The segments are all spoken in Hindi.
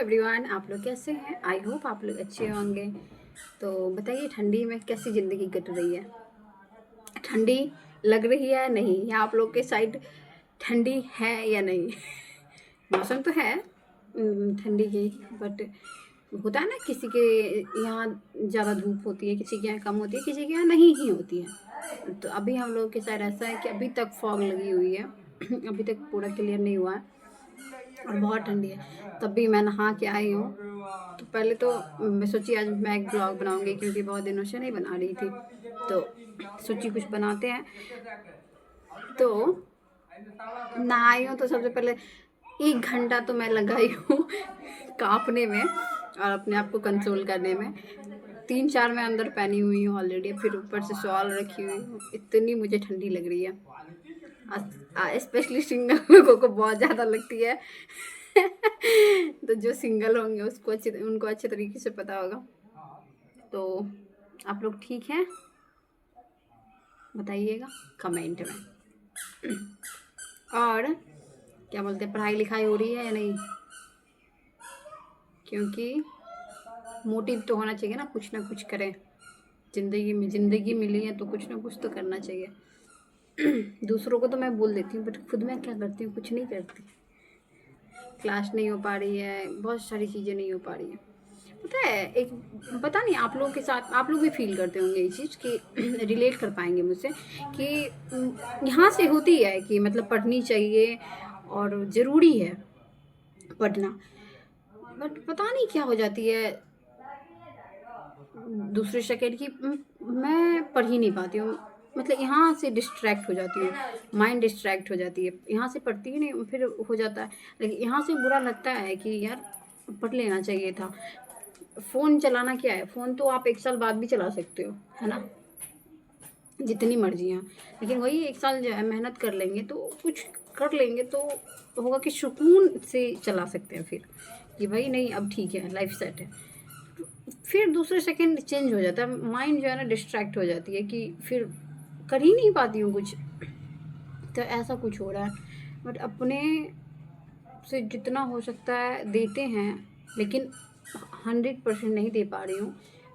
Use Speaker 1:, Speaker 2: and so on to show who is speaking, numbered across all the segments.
Speaker 1: एवरीवन, आप लोग कैसे हैं? आई होप आप लोग अच्छे होंगे। तो बताइए, ठंडी में कैसी ज़िंदगी कट रही है? ठंडी लग रही है नहीं? या आप लोग के साइड ठंडी है या नहीं? मौसम तो है ठंडी की, बट होता है ना, किसी के यहाँ ज़्यादा धूप होती है, किसी के यहाँ कम होती है, किसी के यहाँ नहीं ही होती है। तो अभी हम लोग के साइड ऐसा है कि अभी तक फॉग लगी हुई है। अभी तक पूरा क्लियर नहीं हुआ है और बहुत ठंडी है। तब भी मैं नहा के आई हूँ। तो पहले तो मैं सोची आज मैं एक ब्लॉग बनाऊंगी, क्योंकि बहुत दिनों से नहीं बना रही थी। तो सोची कुछ बनाते हैं। तो नहाई हूँ तो सबसे पहले 1 घंटा तो मैं लगाई हूँ कांपने में और अपने आप को कंट्रोल करने में। 3-4 मैं अंदर पहनी हुई हूँ ऑलरेडी, फिर ऊपर से शॉल रखी हुई हूँ। इतनी मुझे ठंडी लग रही है, स्पेशली सिंगल लोगों को बहुत ज़्यादा लगती है। तो जो सिंगल होंगे उनको अच्छे तरीके से पता होगा। तो आप लोग ठीक हैं? बताइएगा कमेंट में। और क्या बोलते हैं, पढ़ाई लिखाई हो रही है या नहीं? क्योंकि मोटिव तो होना चाहिए ना कुछ करें ज़िंदगी में। ज़िंदगी मिली है तो कुछ ना कुछ तो करना चाहिए। दूसरों को तो मैं बोल देती हूँ, बट खुद मैं क्या करती हूँ? कुछ नहीं करती। क्लास नहीं हो पा रही है, बहुत सारी चीज़ें नहीं हो पा रही हैं। पता है, एक पता नहीं आप लोगों के साथ, आप लोग भी फील करते होंगे ये चीज़ कि रिलेट कर पाएंगे मुझसे कि यहाँ से होती है कि मतलब पढ़नी चाहिए और ज़रूरी है पढ़ना, बट पता नहीं क्या हो जाती है दूसरे सेकेंड की मैं पढ़ ही नहीं पाती हूँ। मतलब यहाँ से डिस्ट्रैक्ट हो जाती हूँ, माइंड डिस्ट्रैक्ट हो जाती है, यहाँ से पढ़ती ही नहीं, फिर हो जाता है। लेकिन यहाँ से बुरा लगता है कि यार पढ़ लेना चाहिए था। फ़ोन चलाना क्या है? फ़ोन तो आप 1 साल बाद भी चला सकते हो, है ना? जितनी मर्ज़ी हैं। लेकिन वही 1 साल जो है मेहनत कर लेंगे तो कुछ कर लेंगे तो होगा कि सुकून से चला सकते हैं फिर, कि भाई नहीं अब ठीक है, लाइफ़ सेट है। फिर दूसरे सेकंड चेंज हो जाता है, माइंड जो है ना डिस्ट्रैक्ट हो जाती है कि फिर कर ही नहीं पाती हूँ कुछ। तो ऐसा कुछ हो रहा है। बट अपने से जितना हो सकता है देते हैं, लेकिन 100% नहीं दे पा रही हूँ।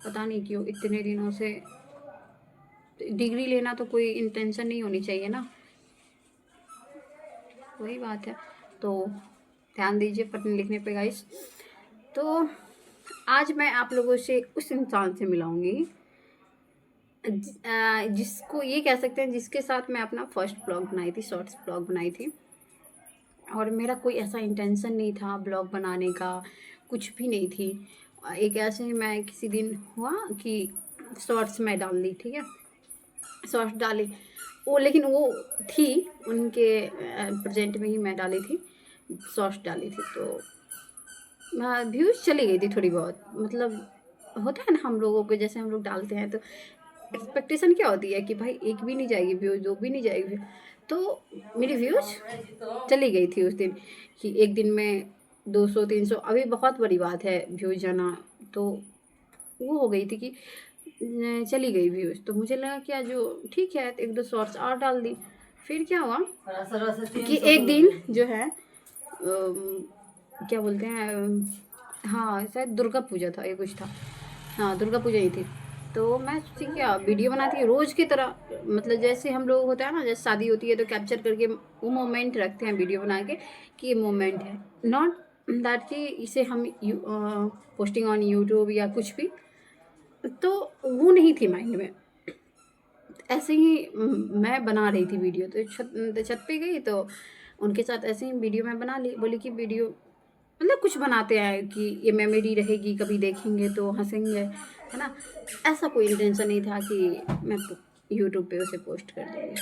Speaker 1: पता नहीं क्यों इतने दिनों से। डिग्री लेना तो कोई इंटेंशन नहीं होनी चाहिए ना, वही बात है। तो ध्यान दीजिए पढ़ने लिखने पे गाइस। तो आज मैं आप लोगों से उस इंसान से मिलाऊंगी जिसको ये कह सकते हैं, जिसके साथ मैं अपना फर्स्ट ब्लॉग बनाई थी, शॉर्ट्स ब्लॉग बनाई थी। और मेरा कोई ऐसा इंटेंशन नहीं था ब्लॉग बनाने का, कुछ भी नहीं थी। एक ऐसे ही मैं किसी दिन हुआ कि शॉर्ट्स मैं डाल दी, ठीक है, शॉर्ट्स डाली वो, लेकिन वो थी उनके प्रेजेंट में ही मैं डाली थी, शॉर्ट्स डाली थी। तो व्यूज़ चली गई थी थोड़ी बहुत। मतलब होता है ना हम लोगों को, जैसे हम लोग डालते हैं तो एक्सपेक्टेशन क्या होती है कि भाई एक भी नहीं जाएगी व्यूज़, दो भी नहीं जाएगी। तो मेरी व्यूज़ चली गई थी उस दिन, कि एक दिन में 200-300, अभी बहुत बड़ी बात है व्यूज़ जाना। तो वो हो गई थी कि चली गई व्यूज़। तो मुझे लगा कि आज जो ठीक है 1-2 शॉर्ट्स और डाल दी। फिर क्या हुआ कि एक दिन जो है क्या बोलते हैं, हाँ शायद दुर्गा पूजा था, ये कुछ था, हाँ दुर्गा पूजा ही थी। तो मैं सोची क्या वीडियो बनाती है रोज़ की तरह। मतलब जैसे हम लोग होता है ना, जैसे शादी होती है तो कैप्चर करके वो मोमेंट रखते हैं वीडियो बना के कि ये मोमेंट है, नॉट दैट कि इसे हम पोस्टिंग ऑन यूट्यूब या कुछ भी। तो वो नहीं थी माइंड में। ऐसे ही मैं बना रही थी वीडियो, तो छत पे गई तो उनके साथ ऐसे ही वीडियो मैं बना ली। बोली कि वीडियो मतलब कुछ बनाते हैं कि ये मेमोरी रहेगी, कभी देखेंगे तो हंसेंगे, है ना। ऐसा कोई इंटेंशन नहीं था कि मैं यूट्यूब पे उसे पोस्ट कर दूँगी।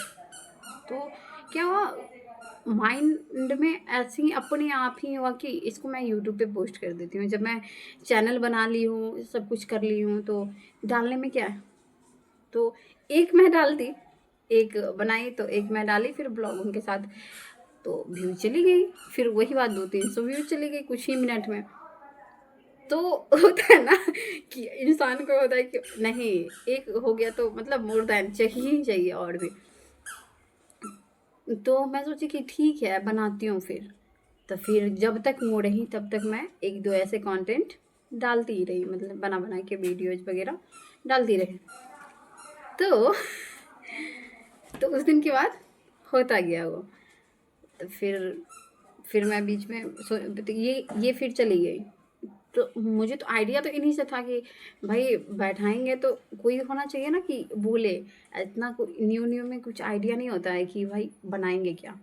Speaker 1: तो क्या हुआ, माइंड में ऐसे ही अपने आप ही हुआ कि इसको मैं यूट्यूब पे पोस्ट कर देती हूँ। जब मैं चैनल बना ली हूँ, सब कुछ कर ली हूँ, तो डालने में क्या है। तो एक मैं डाल दी, एक बनाई तो एक मैं डाली, फिर ब्लॉग उनके साथ, तो व्यू चली गई। फिर वही बात 200-300 व्यू चली गई कुछ ही मिनट में। तो होता है ना कि इंसान को होता है कि नहीं, एक हो गया तो मतलब मोर देन चाहिए ही चाहिए और भी। तो मैं सोची कि ठीक है बनाती हूँ फिर। तो फिर जब तक वो रही तब तक मैं एक दो ऐसे कंटेंट डालती ही रही, मतलब बना बना के वीडियोज वगैरह डालती रही। तो उस दिन के बाद होता गया वो। तो फिर मैं बीच में तो ये फिर चली गई। तो मुझे तो आइडिया तो इन्हीं से था कि भाई बैठाएंगे तो कोई होना चाहिए ना कि बोले। इतना न्यू में कुछ आइडिया नहीं होता है कि भाई बनाएंगे क्या।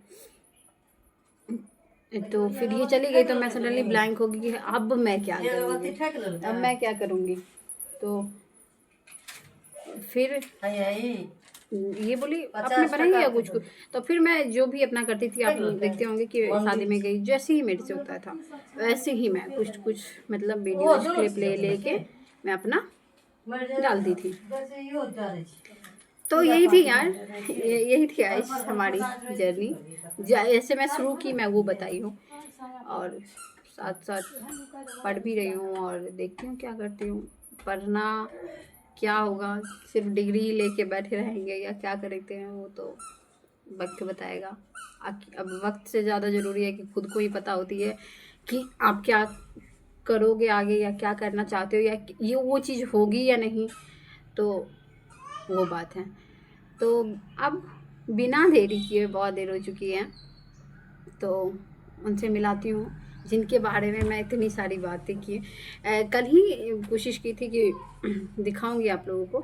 Speaker 1: तो फिर ये चली गई तो मैं सडनली ब्लैंक हो गई कि अब मैं क्या करूँगी, अब मैं क्या करूँगी। तो फिर ये बोली अपने बनाएंगे या कुछ। तो फिर मैं जो भी अपना करती थी, आप लोग देखते होंगे कि शादी में गई जैसे ही मेरे से होता था वैसे ही मैं कुछ मतलब वीडियो क्लिप लेके मैं अपना डालती थी। तो यही थी यार, यही थी आज हमारी जर्नी। जैसे मैं शुरू की मैं वो बताई हूँ, और साथ साथ पढ़ भी रही हूँ और देखती हूँ क्या करती हूँ। पढ़ना क्या होगा, सिर्फ डिग्री लेके बैठे रहेंगे या क्या करते हैं वो तो वक्त बताएगा। अब वक्त से ज़्यादा ज़रूरी है कि खुद को ही पता होती है कि आप क्या करोगे आगे, या क्या करना चाहते हो, या ये वो चीज़ होगी या नहीं। तो वो बात है। तो अब बिना देरी किए, बहुत देर हो चुकी है, तो उनसे मिलाती हूँ जिनके बारे में मैं इतनी सारी बातें की। कल ही कोशिश की थी कि दिखाऊंगी आप लोगों को,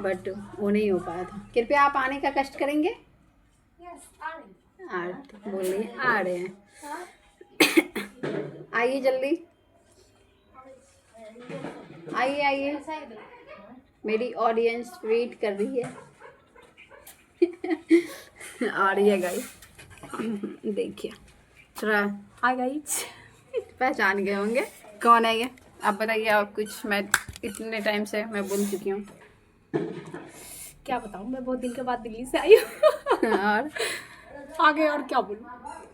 Speaker 1: बट वो नहीं हो पाया था। कृपया आप आने का कष्ट करेंगे। बोलिए आ रहे हैं। आइए जल्दी, आइए आइए, मेरी ऑडियंस वेट कर रही है। आ रही है गाइस, देखिए थोड़ा। हाय गाइस, पहचान गए होंगे कौन है ये। आप बताइए, आप कुछ। मैं इतने टाइम से मैं बोल चुकी हूँ,
Speaker 2: क्या बताऊँ, मैं बहुत दिन के बाद दिल्ली से आई हूँ।
Speaker 1: और
Speaker 2: आगे और क्या बोलूँ,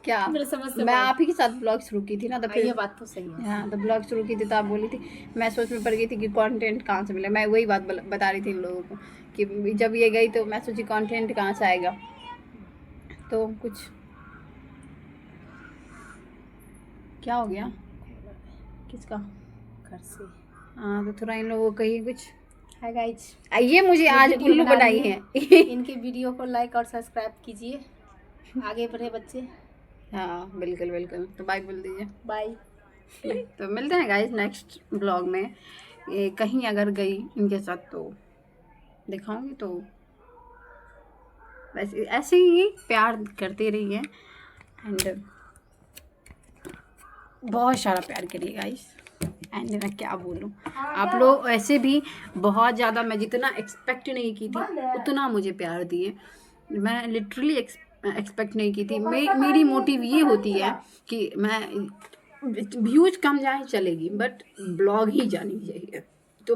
Speaker 1: क्या
Speaker 2: मेरे समझ से
Speaker 1: मैं आप ही के साथ ब्लॉग शुरू की थी ना, तो फिर
Speaker 2: ये बात तो सही है।
Speaker 1: हाँ, तो ब्लॉग शुरू की थी तो आप बोली थी। मैं सोच में पड़ गई थी कि कंटेंट कहाँ से मिले। मैं वही बात बता रही थी इन लोगों को कि जब ये गई तो मैं सोची कंटेंट कहाँ से आएगा। तो कुछ क्या हो गया, किसका,
Speaker 2: घर से।
Speaker 1: हाँ तो थोड़ा इन लोगों को कहिए कुछ।
Speaker 2: हाय गाइस,
Speaker 1: ये मुझे आज उल्लू बनाई है।
Speaker 2: इनके वीडियो को लाइक और सब्सक्राइब कीजिए, आगे बढ़े बच्चे।
Speaker 1: हाँ बिल्कुल बिल्कुल, तो बाय बोल दीजिए।
Speaker 2: बाय।
Speaker 1: तो मिलते हैं गाइस नेक्स्ट ब्लॉग में। ये कहीं अगर गई इनके साथ तो दिखाऊंगी। तो वैसे ऐसे ही प्यार करते रहिए, एंड बहुत सारा प्यार करिए गाइस। एंड मैं क्या बोलूँ, आप लोग ऐसे भी बहुत ज़्यादा, मैं जितना एक्सपेक्ट नहीं की थी उतना मुझे प्यार दिए। मैं लिटरली एक्सपेक्ट नहीं की थी। मेरी मोटिव ये होती है कि मैं व्यूज कम जाए चलेगी, बट ब्लॉग ही जानी चाहिए। तो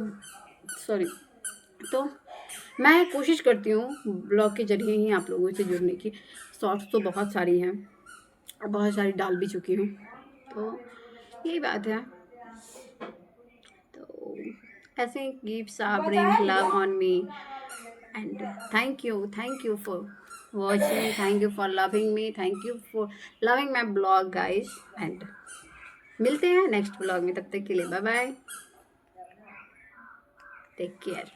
Speaker 1: सॉरी, तो मैं कोशिश करती हूँ ब्लॉग के जरिए ही आप लोगों से जुड़ने की। शॉर्ट्स तो बहुत सारी हैं, बहुत सारी डाल भी चुकी हूँ। तो यही बात है। तो ऐसे ही keep showering love on me, and thank you for watching, thank you for loving me, thank you for loving my blog guys, and मिलते हैं नेक्स्ट ब्लॉग में। तब तक के लिए बाय बाय, टेक केयर।